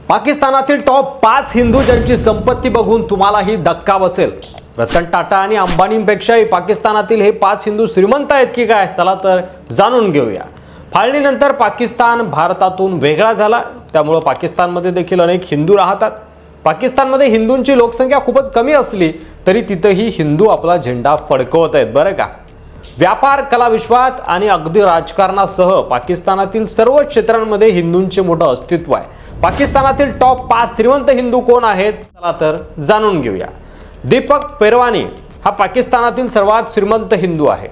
पाकिस्तानातील टॉप 5 हिंदू ज्यांची संपत्ती बघून तुम्हालाही धक्का बसेल। रतन टाटा आणि अंबानींपेक्षाही पाकिस्तानातील हे 5 हिंदू श्रीमंत आहेत की काय, चला तर जाणून घेऊया। फाळणीनंतर पाकिस्तान भारतातून वेगळा झाला, त्यामुळे पाकिस्तानमध्ये देखील अनेक हिंदू राहतात। पाकिस्तानमध्ये हिंदूंची लोकसंख्या खूपच कमी असली तरी तिथेही हिंदू आपला झेंडा फडकवत आहेत बरं का। व्यापार, कला विश्वात आणि अगदी राजकारणासह पाकिस्तानातील सर्व क्षेत्रांमध्ये हिंदूंचे मोठे अस्तित्व आहे। पाकिस्तानातील टॉप 5 श्रीमंत हिंदू कोण आहेत, चला तर जाणून घेऊया। दीपक पेरवानी हा पाकिस्तानातील सर्वात श्रीमंत हिंदू आहे।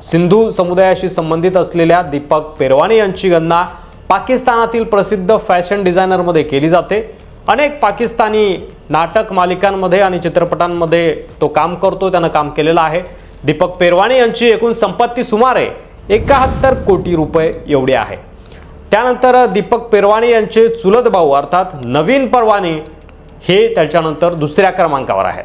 सिंधू समुदायाशी संबंधित असलेल्या दीपक पेरवानी यांची गणना पाकिस्तानातील प्रसिद्ध फॅशन डिझायनरमध्ये केली जाते। अनेक पाकिस्तानी नाटक मालिकांमध्ये आणि चित्रपटांमध्ये तो काम करतो, त्याने काम केलेलं आहे। दीपक पेरवानी यांची एकूण संपत्ती सुमारे 71 कोटी रुपये एवढी आहे। त्यानंतर दीपक पेरवानी यांचे चुलत भाऊ अर्थात नवीन पेरवानी हे त्याच्यानंतर दुसऱ्या क्रमांकावर आहेत।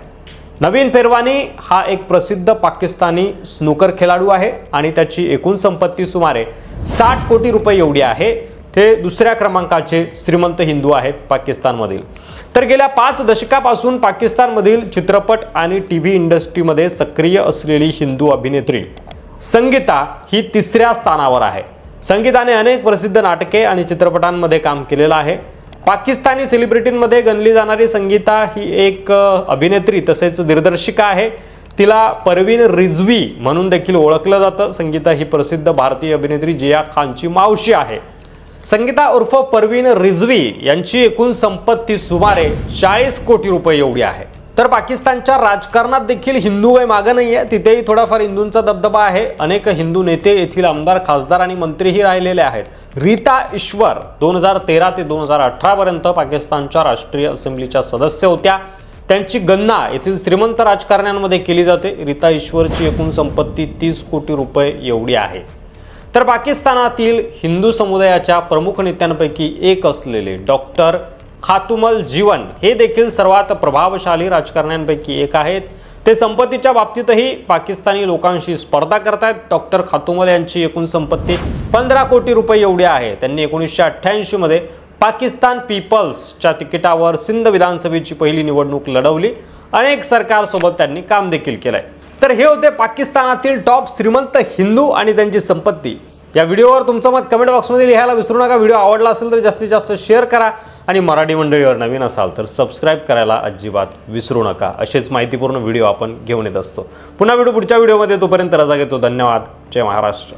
नवीन पेरवानी हा एक प्रसिद्ध पाकिस्तानी स्नूकर खेळाडू आहे आणि त्याची एकूण संपत्ती सुमारे 60 कोटी रुपये एवढी आहे। ते दुसऱ्या क्रमांकाचे श्रीमंत हिंदू आहेत पाकिस्तानमधील। तर गेल्या 5 दशकापासून पाकिस्तानमधील चित्रपट आणि टीव्ही इंडस्ट्रीमध्ये सक्रिय असलेली हिंदू अभिनेत्री संगीता ही 3ऱ्या स्थानावर आहे। संगीताने अनेक प्रसिद्ध नाटके आणि चित्रपटांमध्ये काम केलेलं आहे। पाकिस्तानी सेलिब्रिटींमध्ये गणली जाणारी संगीता ही एक अभिनेत्री तसेच दिग्दर्शिका आहे। तिला परवीन रिझवी म्हणून देखील ओळखलं जातं। संगीता ही प्रसिद्ध भारतीय अभिनेत्री जिया खानची मावशी आहे। संगीता उर्फ परवीन रिझवी यांची एकूण संपत्ती सुमारे 40 कोटी रुपये एवढी आहे। तर पाकिस्तानच्या राजकारणात देखील हिंदू काही मागे नाही आहे, तिथेही थोडाफार हिंदूंचा दबदबा आहे। अनेक हिंदू नेते येथील आमदार, खासदार आणि मंत्रीही राहिलेले आहेत। रीता ईश्वर 2013 ते 2018 पर्यंत पाकिस्तानच्या राष्ट्रीय असेंब्लीच्या सदस्य होत्या। त्यांची गणना येथील श्रीमंत राजकारण्यांमध्ये केली जाते। रीता ईश्वरची एकूण संपत्ती 30 कोटी रुपये एवढी आहे। तर पाकिस्तानातील हिंदू समुदायाच्या प्रमुख नेत्यांपैकी एक असलेले डॉक्टर खातुमल जीवन हे देखील सर्वात प्रभावशाली राजकारण्यांपैकी एक आहेत। ते संपत्तीच्या बाबतीतही पाकिस्तानी लोकांशी स्पर्धा करतात। डॉक्टर खातुमल यांची एकूण संपत्ती 15 कोटी रुपये एवढी आहे। त्यांनी 1988 मध्ये पाकिस्तान पीपल्सच्या तिकिटावर सिंध विधानसभेची पहिली निवडणूक लढवली। अनेक सरकारसोबत त्यांनी काम देखील केलंय। तर हे होते पाकिस्तानातील टॉप श्रीमंत हिंदू आणि त्यांची संपत्ती। या व्हिडिओवर तुमचं मत कमेंट बॉक्समध्ये लिहायला विसरू नका। व्हिडिओ आवडला असेल तर जास्तीत जास्त शेअर करा आणि मराठी मंडळीवर नवीन असाल तर सबस्क्राइब करायला अजिबात विसरू नका। असेच माहितीपूर्ण व्हिडिओ आपण घेऊन येत असतो। पुन्हा पुढच्या व्हिडिओमध्ये, तोपर्यंत रजा घेतो। धन्यवाद। जय महाराष्ट्र।